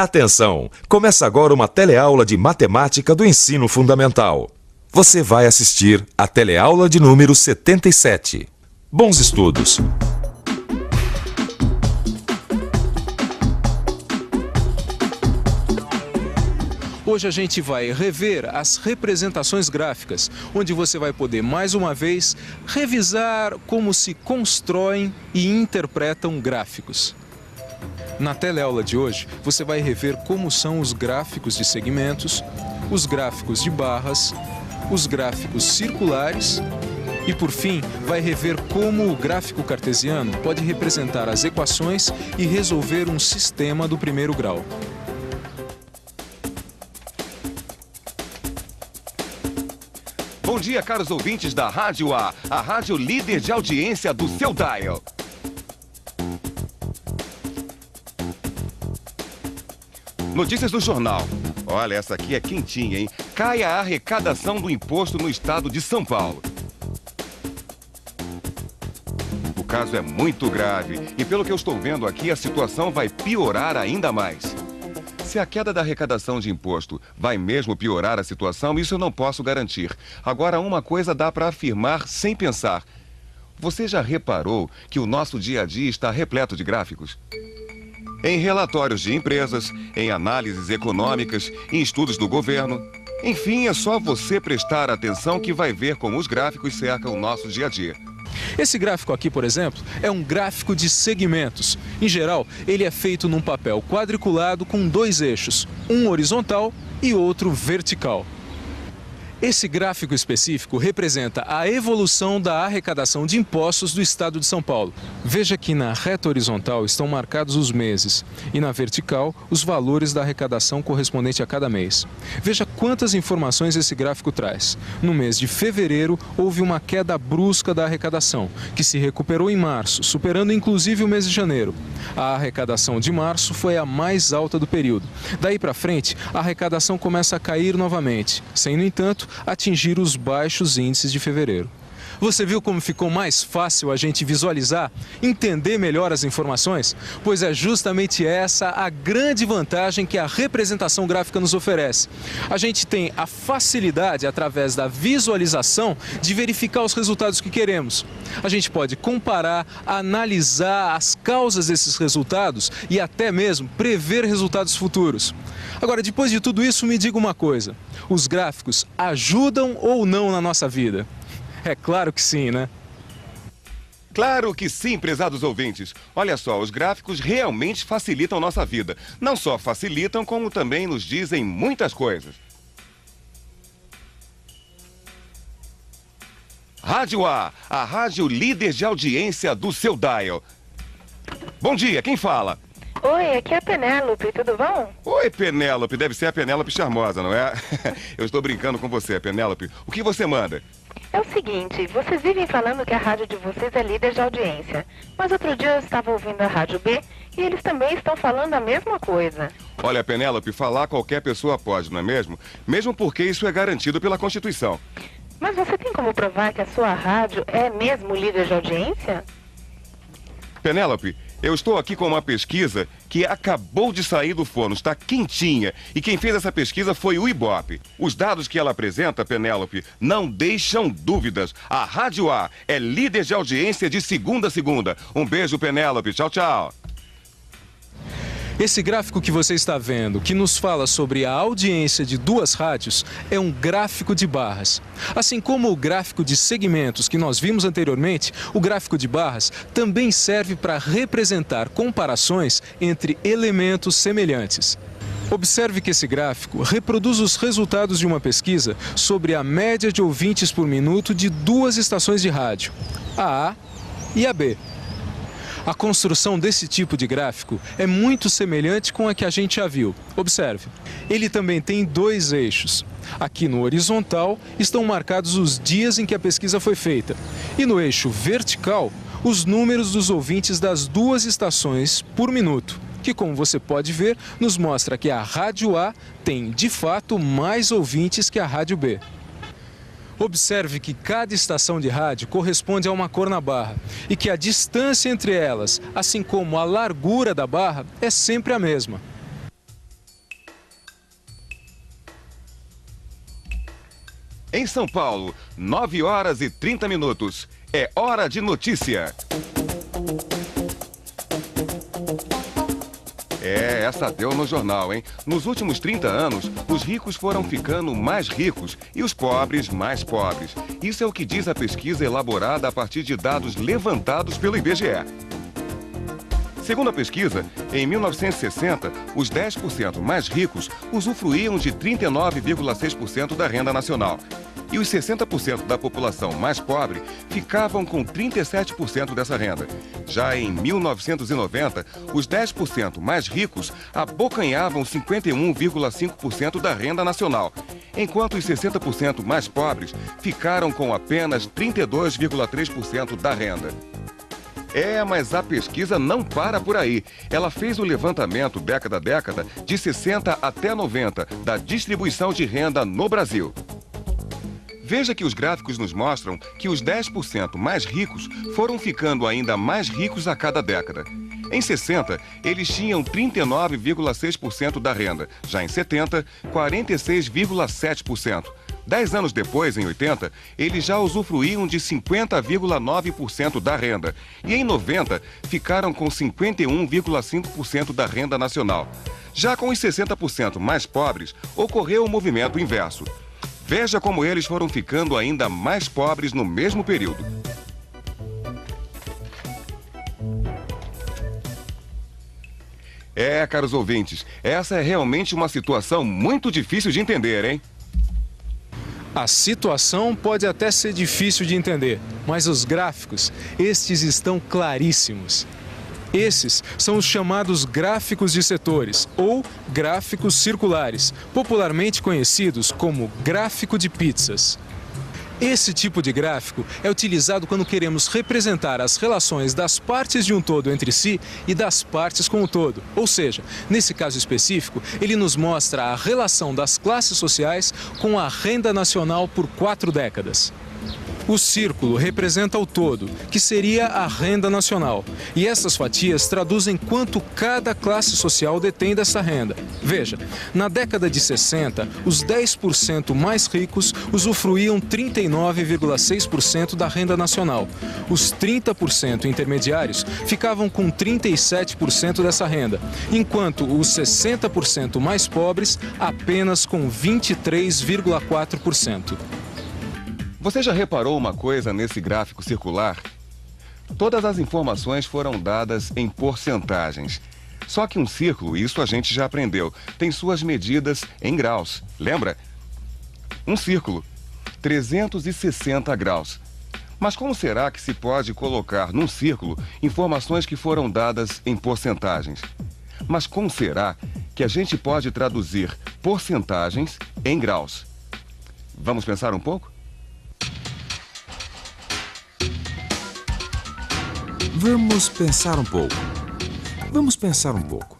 Atenção! Começa agora uma teleaula de matemática do ensino fundamental. Você vai assistir a teleaula de número 77. Bons estudos! Hoje a gente vai rever as representações gráficas, onde você vai poder, mais uma vez, revisar como se constroem e interpretam gráficos. Na teleaula de hoje, você vai rever como são os gráficos de segmentos, os gráficos de barras, os gráficos circulares e, por fim, vai rever como o gráfico cartesiano pode representar as equações e resolver um sistema do primeiro grau. Bom dia, caros ouvintes da Rádio A rádio líder de audiência do seu dial. Notícias do jornal. Olha, essa aqui é quentinha, hein? Cai a arrecadação do imposto no estado de São Paulo. O caso é muito grave e, pelo que eu estou vendo aqui, a situação vai piorar ainda mais. Se a queda da arrecadação de imposto vai mesmo piorar a situação, isso eu não posso garantir. Agora, uma coisa dá para afirmar sem pensar. Você já reparou que o nosso dia a dia está repleto de gráficos? Em relatórios de empresas, em análises econômicas, em estudos do governo. Enfim, é só você prestar atenção que vai ver como os gráficos cercam o nosso dia a dia. Esse gráfico aqui, por exemplo, é um gráfico de segmentos. Em geral, ele é feito num papel quadriculado com dois eixos, um horizontal e outro vertical. Esse gráfico específico representa a evolução da arrecadação de impostos do estado de São Paulo. Veja que na reta horizontal estão marcados os meses e na vertical os valores da arrecadação correspondente a cada mês. Veja quantas informações esse gráfico traz. No mês de fevereiro houve uma queda brusca da arrecadação, que se recuperou em março, superando inclusive o mês de janeiro. A arrecadação de março foi a mais alta do período. Daí para frente, a arrecadação começa a cair novamente, sem, no entanto, atingir os baixos índices de fevereiro. Você viu como ficou mais fácil a gente visualizar, entender melhor as informações? Pois é justamente essa a grande vantagem que a representação gráfica nos oferece. A gente tem a facilidade, através da visualização, de verificar os resultados que queremos. A gente pode comparar, analisar as causas desses resultados e até mesmo prever resultados futuros. Agora, depois de tudo isso, me diga uma coisa: os gráficos ajudam ou não na nossa vida? É claro que sim, né? Claro que sim, prezados ouvintes. Olha só, os gráficos realmente facilitam nossa vida. Não só facilitam, como também nos dizem muitas coisas. Rádio A rádio líder de audiência do seu dial. Bom dia, quem fala? Oi, aqui é a Penélope, tudo bom? Oi, Penélope, deve ser a Penélope charmosa, não é? Eu estou brincando com você, Penélope. O que você manda? É o seguinte, vocês vivem falando que a rádio de vocês é líder de audiência. Mas outro dia eu estava ouvindo a Rádio B e eles também estão falando a mesma coisa. Olha, Penélope, falar qualquer pessoa pode, não é mesmo? Mesmo porque isso é garantido pela Constituição. Mas você tem como provar que a sua rádio é mesmo líder de audiência? Penélope, eu estou aqui com uma pesquisa que acabou de sair do forno, está quentinha. E quem fez essa pesquisa foi o Ibope. Os dados que ela apresenta, Penélope, não deixam dúvidas. A Rádio A é líder de audiência de segunda a segunda. Um beijo, Penélope. Tchau, tchau. Esse gráfico que você está vendo, que nos fala sobre a audiência de duas rádios, é um gráfico de barras. Assim como o gráfico de segmentos que nós vimos anteriormente, o gráfico de barras também serve para representar comparações entre elementos semelhantes. Observe que esse gráfico reproduz os resultados de uma pesquisa sobre a média de ouvintes por minuto de duas estações de rádio, a A e a B. A construção desse tipo de gráfico é muito semelhante com a que a gente já viu. Observe, ele também tem dois eixos. Aqui no horizontal estão marcados os dias em que a pesquisa foi feita. E no eixo vertical, os números dos ouvintes das duas estações por minuto, que, como você pode ver, nos mostra que a Rádio A tem, de fato, mais ouvintes que a Rádio B. Observe que cada estação de rádio corresponde a uma cor na barra e que a distância entre elas, assim como a largura da barra, é sempre a mesma. Em São Paulo, 9 horas e 30 minutos. É hora de notícia. Essa deu no jornal, hein? Nos últimos 30 anos, os ricos foram ficando mais ricos e os pobres mais pobres. Isso é o que diz a pesquisa elaborada a partir de dados levantados pelo IBGE. Segundo a pesquisa, em 1960, os 10% mais ricos usufruíam de 39,6% da renda nacional. E os 60% da população mais pobre ficavam com 37% dessa renda. Já em 1990, os 10% mais ricos abocanhavam 51,5% da renda nacional, enquanto os 60% mais pobres ficaram com apenas 32,3% da renda. Mas a pesquisa não para por aí. Ela fez o levantamento década a década, de 60 até 90, da distribuição de renda no Brasil. Veja que os gráficos nos mostram que os 10% mais ricos foram ficando ainda mais ricos a cada década. Em 60, eles tinham 39,6% da renda. Já em 70, 46,7%. 10 anos depois, em 80, eles já usufruíam de 50,9% da renda. E em 90, ficaram com 51,5% da renda nacional. Já com os 60% mais pobres, ocorreu o movimento inverso. Veja como eles foram ficando ainda mais pobres no mesmo período. Caros ouvintes, essa é realmente uma situação muito difícil de entender, hein? A situação pode até ser difícil de entender, mas os gráficos, estes estão claríssimos. Esses são os chamados gráficos de setores, ou gráficos circulares, popularmente conhecidos como gráfico de pizzas. Esse tipo de gráfico é utilizado quando queremos representar as relações das partes de um todo entre si e das partes com o todo. Ou seja, nesse caso específico, ele nos mostra a relação das classes sociais com a renda nacional por 4 décadas. O círculo representa o todo, que seria a renda nacional. E essas fatias traduzem quanto cada classe social detém dessa renda. Veja, na década de 60, os 10% mais ricos usufruíam 39,6% da renda nacional. Os 30% intermediários ficavam com 37% dessa renda, enquanto os 60% mais pobres apenas com 23,4%. Você já reparou uma coisa nesse gráfico circular? Todas as informações foram dadas em porcentagens. Só que um círculo, isso a gente já aprendeu, tem suas medidas em graus. Lembra? Um círculo, 360 graus. Mas como será que se pode colocar num círculo informações que foram dadas em porcentagens? Mas como será que a gente pode traduzir porcentagens em graus? Vamos pensar um pouco? Vamos pensar um pouco.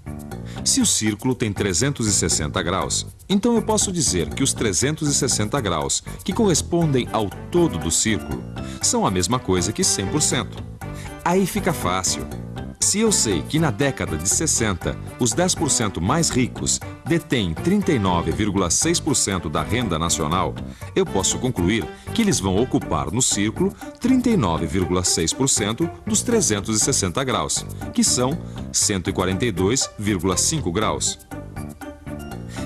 Se o círculo tem 360 graus, então eu posso dizer que os 360 graus, que correspondem ao todo do círculo, são a mesma coisa que 100%. Aí fica fácil. Se eu sei que na década de 60, os 10% mais ricos detêm 39,6% da renda nacional, eu posso concluir que eles vão ocupar no círculo 39,6% dos 360 graus, que são 142,5 graus.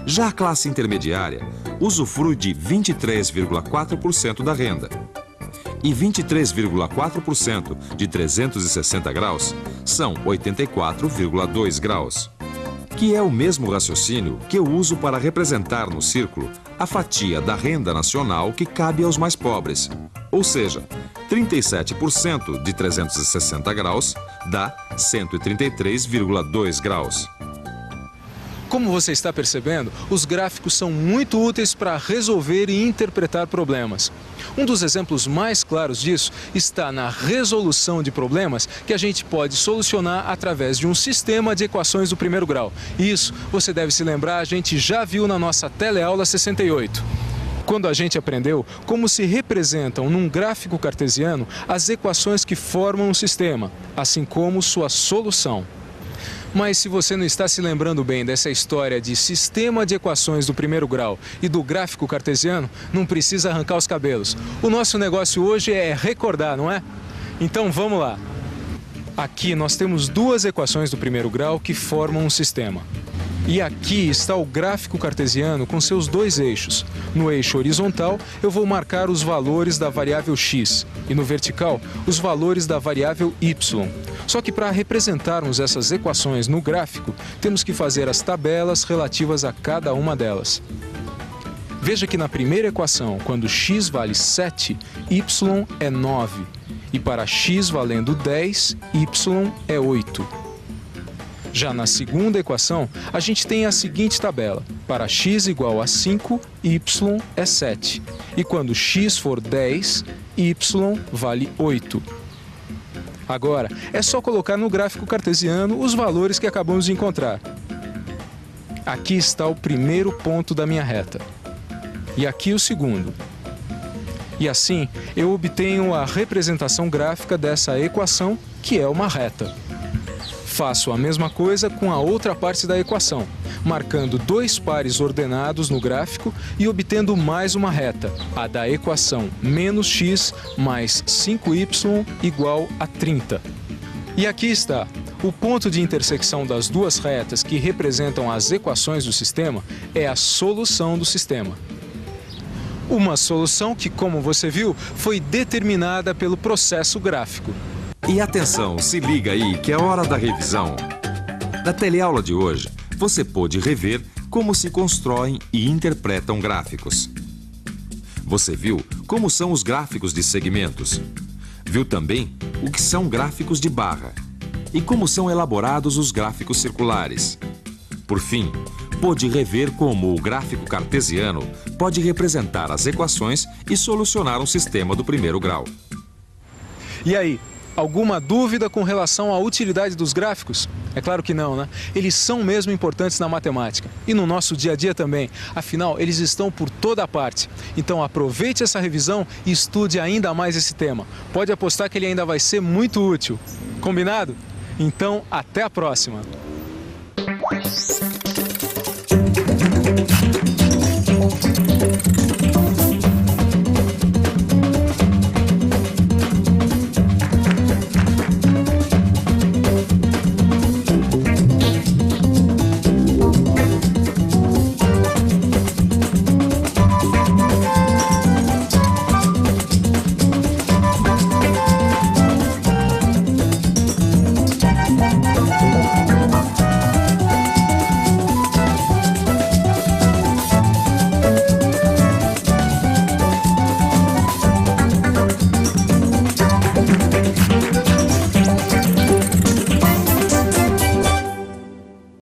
Já a classe intermediária usufrui de 23,4% da renda. E 23,4% de 360 graus são 84,2 graus. Que é o mesmo raciocínio que eu uso para representar no círculo a fatia da renda nacional que cabe aos mais pobres. Ou seja, 37% de 360 graus dá 133,2 graus. Como você está percebendo, os gráficos são muito úteis para resolver e interpretar problemas. Um dos exemplos mais claros disso está na resolução de problemas que a gente pode solucionar através de um sistema de equações do primeiro grau. Isso, você deve se lembrar, a gente já viu na nossa teleaula 68. Quando a gente aprendeu como se representam num gráfico cartesiano as equações que formam um sistema, assim como sua solução. Mas se você não está se lembrando bem dessa história de sistema de equações do primeiro grau e do gráfico cartesiano, não precisa arrancar os cabelos. O nosso negócio hoje é recordar, não é? Então vamos lá. Aqui nós temos duas equações do primeiro grau que formam um sistema. E aqui está o gráfico cartesiano com seus dois eixos. No eixo horizontal, eu vou marcar os valores da variável x e no vertical, os valores da variável y. Só que para representarmos essas equações no gráfico, temos que fazer as tabelas relativas a cada uma delas. Veja que na primeira equação, quando x vale 7, y é 9. E para x valendo 10, y é 8. Já na segunda equação, a gente tem a seguinte tabela. Para x igual a 5, y é 7. E quando x for 10, y vale 8. Agora, é só colocar no gráfico cartesiano os valores que acabamos de encontrar. Aqui está o primeiro ponto da minha reta. E aqui o segundo. E assim, eu obtenho a representação gráfica dessa equação, que é uma reta. Faço a mesma coisa com a outra parte da equação, marcando dois pares ordenados no gráfico e obtendo mais uma reta, a da equação menos x mais 5y igual a 30. E aqui está. O ponto de intersecção das duas retas que representam as equações do sistema é a solução do sistema. Uma solução que, como você viu, foi determinada pelo processo gráfico. E atenção, se liga aí que é hora da revisão. Na teleaula de hoje, você pôde rever como se constroem e interpretam gráficos. Você viu como são os gráficos de segmentos. Viu também o que são gráficos de barra e como são elaborados os gráficos circulares. Por fim, pôde rever como o gráfico cartesiano pode representar as equações e solucionar um sistema do primeiro grau. E aí? Alguma dúvida com relação à utilidade dos gráficos? É claro que não, né? Eles são mesmo importantes na matemática e no nosso dia a dia também. Afinal, eles estão por toda parte. Então aproveite essa revisão e estude ainda mais esse tema. Pode apostar que ele ainda vai ser muito útil. Combinado? Então, até a próxima!